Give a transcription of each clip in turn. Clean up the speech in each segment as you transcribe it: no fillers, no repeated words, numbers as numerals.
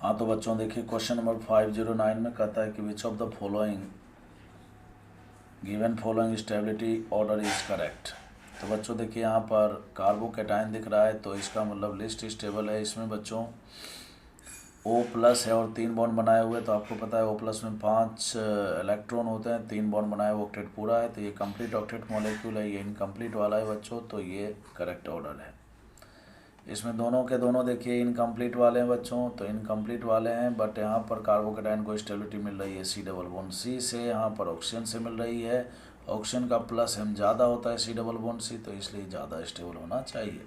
हाँ तो बच्चों देखिए क्वेश्चन नंबर 509 में कहता है कि which of the following given following stability order is correct. तो बच्चों देखिए यहाँ पर कार्बोकैटायन दिख रहा है तो इसका मतलब लिस्ट स्टेबल है। इसमें बच्चों O प्लस है और 3 बॉन्ड बनाए हुए, तो आपको पता है O प्लस में 5 इलेक्ट्रॉन होते हैं, 3 बॉन्ड बनाए हुए ऑक्टेट पूरा है, तो ये कंप्लीट ऑक्टेट मॉलिक्यूल है, ये इनकम्प्लीट वाला है बच्चों, तो ये करेक्ट ऑर्डर है। इसमें दोनों के दोनों देखिए इनकम्प्लीट वाले हैं बच्चों, तो इनकम्प्लीट वाले हैं, बट यहाँ पर कार्बोकैटायन को स्टेबिलिटी मिल रही है C डबल बॉन्ड C से, यहाँ पर ऑक्सीजन से मिल रही है। ऑक्सीजन का प्लस M ज़्यादा होता है C डबल बॉन्ड C, तो इसलिए ज़्यादा स्टेबल होना चाहिए।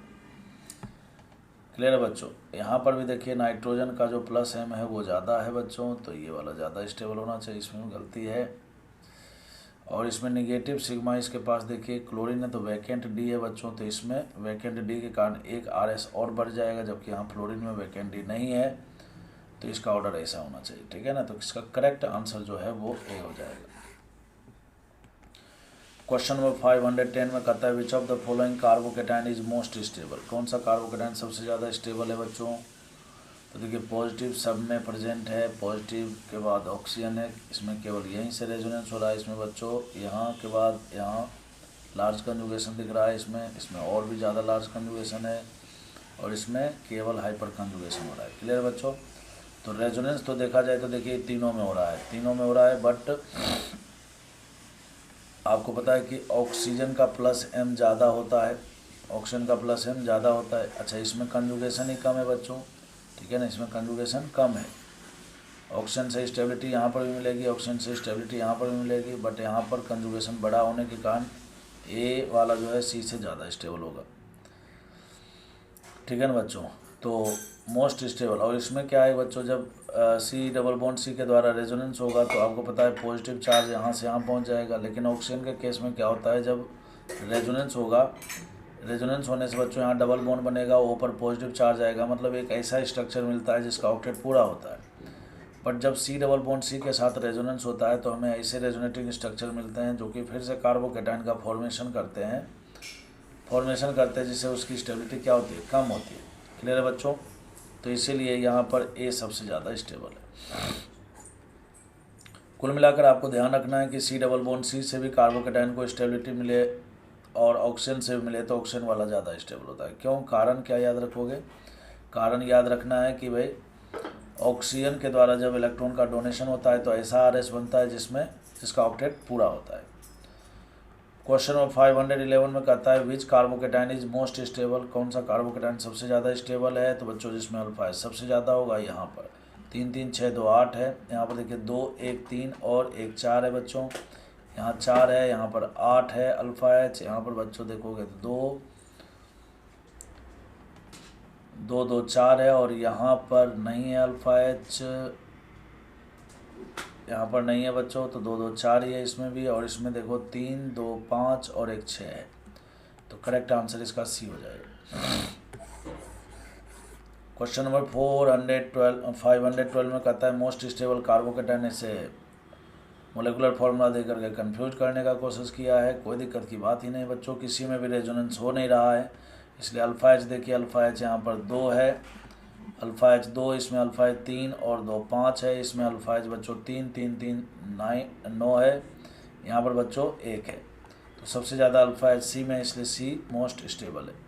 क्लियर है बच्चों। यहाँ पर भी देखिए नाइट्रोजन का जो प्लस M है वो ज़्यादा है बच्चों, तो ये वाला ज़्यादा स्टेबल होना चाहिए, इसमें गलती है। और इसमें निगेटिव सिग्मा इसके पास देखिए क्लोरीन है तो वैकेंट D है बच्चों, तो इसमें वैकेंट D के कारण एक RS और बढ़ जाएगा, जबकि यहाँ फ्लोरीन में वैकेंट D नहीं है, तो इसका ऑर्डर ऐसा होना चाहिए, ठीक है ना। तो इसका करेक्ट आंसर जो है वो A हो जाएगा। क्वेश्चन नंबर 510 में कहता है which of the following carbocation is most stable. कौन सा कार्बोकैटायन सबसे ज़्यादा स्टेबल है बच्चों। तो देखिए पॉजिटिव सब में प्रेजेंट है, पॉजिटिव के बाद ऑक्सीजन है, इसमें केवल यहीं से रेजोनेंस हो रहा है इसमें बच्चों, यहाँ के बाद यहाँ लार्ज कंजुगेशन दिख रहा है, इसमें और भी ज़्यादा लार्ज कंजुगेशन है, और इसमें केवल हाइपर कंजुगेशन हो रहा है। क्लियर बच्चों। तो रेजोनेंस तो देखा जाए तो देखिए तीनों में हो रहा है, बट आपको पता है कि ऑक्सीजन का प्लस M ज़्यादा होता है, ऑक्सीजन का प्लस M ज़्यादा होता है। अच्छा इसमें कंजुगेशन ही कम है बच्चों, ठीक है ना, इसमें कंजुगेशन कम है। ऑक्सीजन से स्टेबिलिटी यहाँ पर भी मिलेगी, ऑक्सीजन से स्टेबिलिटी यहाँ पर भी मिलेगी, बट यहाँ पर कंजुगेशन बड़ा होने के कारण A वाला जो है C से ज़्यादा स्टेबल होगा, ठीक है ना बच्चों। तो मोस्ट स्टेबल, और इसमें क्या है बच्चों, जब C डबल बॉन्ड C के द्वारा रेजोनेंस होगा तो आपको पता है पॉजिटिव चार्ज यहाँ से यहाँ पहुँच जाएगा, लेकिन ऑक्सीजन के केस में क्या होता है, जब रेजोनेंस होगा, रेजोनेंस होने से बच्चों यहाँ डबल बॉन्ड बनेगा, ऊपर पॉजिटिव चार्ज आएगा, मतलब एक ऐसा स्ट्रक्चर मिलता है जिसका ऑक्टेट पूरा होता है। बट जब C डबल बॉन्ड C के साथ रेजोनेंस होता है तो हमें ऐसे रेजोनेटिंग स्ट्रक्चर मिलते हैं जो कि फिर से कार्बोकैटायन का फॉर्मेशन करते हैं जिससे उसकी स्टेबिलिटी क्या होती है, कम होती है। क्लियर है बच्चों। तो इसीलिए यहाँ पर A सबसे ज़्यादा स्टेबल है। कुल मिलाकर आपको ध्यान रखना है कि C डबल बॉन्ड C से भी कार्बोकैटायन को स्टेबिलिटी मिले और ऑक्सीजन से भी मिले तो ऑक्सीजन वाला ज़्यादा स्टेबल होता है। क्यों, कारण क्या याद रखोगे, कारण याद रखना है कि भाई ऑक्सीजन के द्वारा जब इलेक्ट्रॉन का डोनेशन होता है तो ऐसा RS बनता है जिसका ऑक्टेट पूरा होता है। क्वेश्चन नंबर 511 में कहता है विच कार्बोकैटायन इज मोस्ट स्टेबल। कौन सा कार्बोकैटायन सबसे ज़्यादा स्टेबल है। तो बच्चों जिसमें अल्फा सबसे ज़्यादा होगा, यहाँ पर 3 3 6 2 8 है, यहाँ पर देखिए 2 1 3 और 1 4 है बच्चों, यहाँ 4 है, यहाँ पर 8 है अल्फा H, यहाँ पर बच्चों देखोगे तो 2 2 4 है, और यहाँ पर नहीं है अल्फा H, यहाँ पर नहीं है बच्चों, तो 2 2 4 ही है इसमें भी, और इसमें देखो 3 2 5 और 1 6 है, तो करेक्ट आंसर इसका C हो जाएगा। क्वेश्चन नंबर 512 में कहता है मोस्ट स्टेबल कार्बोकैटायन से मोलेकुलर फॉर्मूला देकर के कंफ्यूज करने का कोशिश किया है। कोई दिक्कत की बात ही नहीं बच्चों, किसी में भी रेजोनेंस हो नहीं रहा है, इसलिए अल्फा H देखिए, अल्फा H यहाँ पर 2 है, अल्फा H 2, इसमें अल्फा H 3 और 2 5 है, इसमें अल्फा H बच्चों 3 3 3 9 है, यहाँ पर बच्चों 1 है, तो सबसे ज़्यादा अल्फा H C में, इसलिए C मोस्ट स्टेबल है।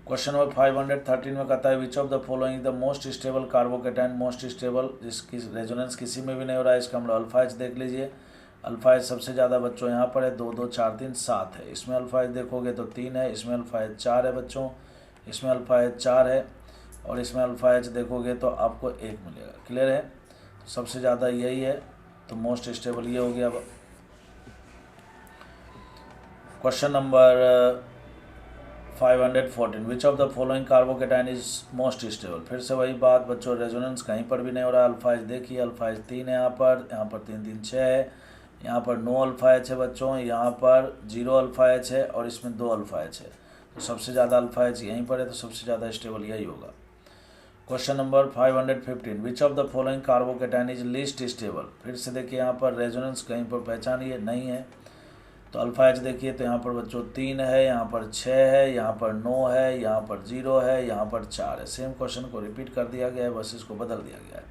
क्वेश्चन नंबर 513 में कहता है which of the following the most stable carbocation. Most stable जिसकी रेजोनेंस किसी में भी नहीं हो रहा है, इसका मतलब अल्फा H देख लीजिए, अल्फा H सबसे ज़्यादा बच्चों यहाँ पर है, 2 2 4 3 7 है, इसमें अल्फा H देखोगे तो 3 है, इसमें अल्फा H 4 है बच्चों, इसमें अल्फा H 4 है, और इसमें अल्फा H देखोगे तो आपको 1 मिलेगा। क्लियर है, तो सबसे ज़्यादा यही है, तो मोस्ट स्टेबल ये हो गया। Question number 514 which of the following carbocation is most stable. फिर से वही बात बच्चों, रेजोनेंस कहीं पर भी नहीं हो रहा है। अल्फा H देखिए, अल्फा H 3 है, यहाँ पर 3 3 6 है, यहाँ पर 9 अल्फा H है बच्चों, यहाँ पर 0 अल्फा H है, और इसमें 2 अल्फा H है, तो सबसे ज़्यादा अल्फा H यहीं पर है, तो सबसे ज़्यादा स्टेबल यही होगा। Question number 515 which of the following carbocation is least stable. फिर से देखिए यहाँ पर रेजोनेंस कहीं पर पहचानिए, नहीं है, तो अल्फ़ा एच देखिए, तो यहाँ पर बच्चों 3 है, यहाँ पर 6 है, यहाँ पर 9 है, यहाँ पर 0 है, यहाँ पर 4 है। सेम क्वेश्चन को रिपीट कर दिया गया है, बस इसको बदल दिया गया है।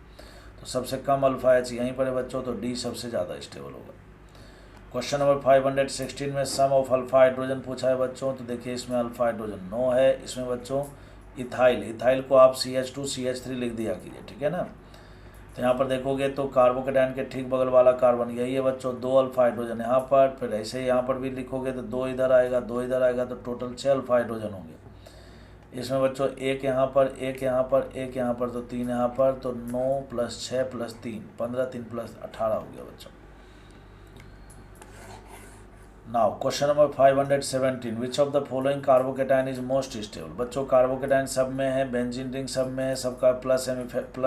तो सबसे कम अल्फ़ा एच यहीं पर है बच्चों, तो डी सबसे ज़्यादा स्टेबल होगा। क्वेश्चन नंबर 516 में सम ऑफ अल्फ़ा हाइड्रोजन पूछा है बच्चों। तो देखिए इसमें अल्फ़ा हाइड्रोजन 9 है, इसमें बच्चों इथाइल को आप CH2 CH3 लिख दिया कीजिए, ठीक है ना। तो यहाँ पर देखोगे तो कार्बोकेटाइन के ठीक बगल वाला कार्बन यही है बच्चों, 2 अल्फ़ा हाइड्रोजन यहाँ पर, फिर ऐसे ही यहाँ पर भी लिखोगे तो 2 इधर आएगा, 2 इधर आएगा, तो टोटल 6 अल्फ़ा हाइड्रोजन होंगे। इसमें बच्चों एक यहाँ पर, एक यहाँ पर, एक यहाँ पर, तो 3 यहाँ पर, तो 9 + 6 + 3 15, 3 + 18 हो गया बच्चों। Now question number 517, which of the following carbocation is most stable. बच्चों कार्बोकेटाइन सब में है, बेंजीन रिंग सब में है, सबका प्लस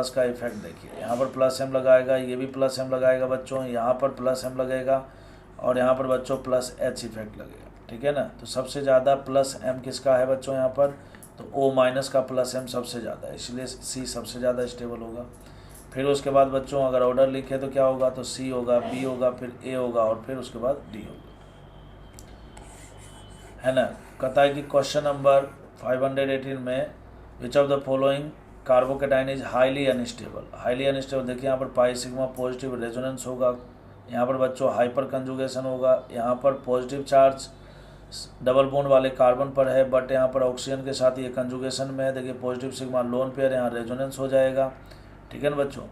का इफेक्ट देखिए, यहाँ पर +M लगाएगा, ये भी +M लगाएगा बच्चों, यहाँ पर +M लगेगा, और यहाँ पर बच्चों +H इफेक्ट लगेगा, ठीक है ना। तो सबसे ज़्यादा +M किसका है बच्चों यहाँ पर, तो O- का +M सबसे ज़्यादा है, इसलिए C सबसे ज़्यादा स्टेबल होगा। फिर उसके बाद बच्चों अगर ऑर्डर लिखे तो क्या होगा, तो C होगा, B होगा, फिर A होगा, और फिर उसके बाद D होगा, है ना। कहता है कि क्वेश्चन नंबर 518 में which of the following carbocation is highly unstable. Highly unstable देखिए यहाँ पर पाई सिग्मा पॉजिटिव रेजोनेंस होगा, यहाँ पर बच्चों हाइपर कंजुगेशन होगा, यहाँ पर पॉजिटिव चार्ज डबल बॉन्ड वाले कार्बन पर है, बट यहाँ पर ऑक्सीजन के साथ ये कंजुगेशन में है। देखिए पॉजिटिव सिग्मा लोन पेयर, यहाँ रेजोनेंस हो जाएगा, ठीक है ना बच्चों।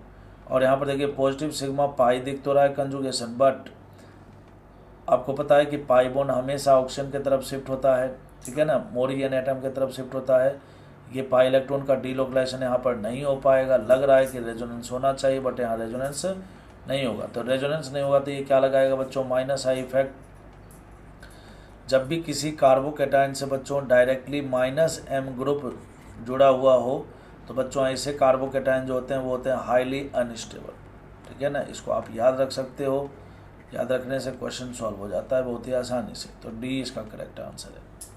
और यहाँ पर देखिए पॉजिटिव सिग्मा पाई दिख तो रहा है कंजुगेशन, बट आपको पता है कि पाई बॉन्ड हमेशा ऑक्सीजन की तरफ शिफ्ट होता है, ठीक है ना, मोरियन एटम की तरफ शिफ्ट होता है। ये पाई इलेक्ट्रॉन का डीलोकलाइजेशन यहाँ पर नहीं हो पाएगा। लग रहा है कि रेजोनेंस होना चाहिए, बट यहाँ रेजोनेंस नहीं होगा। तो रेजोनेंस नहीं होगा तो ये क्या लगाएगा बच्चों, -I इफेक्ट। जब भी किसी कार्बोकेटाइन से बच्चों डायरेक्टली -M ग्रुप जुड़ा हुआ हो, तो बच्चों ऐसे कार्बोकेटाइन जो होते हैं वो होते हैं हाईली अनस्टेबल, ठीक है ना। इसको आप याद रख सकते हो, याद रखने से क्वेश्चन सॉल्व हो जाता है बहुत ही आसानी से। तो डी इसका करेक्ट आंसर है।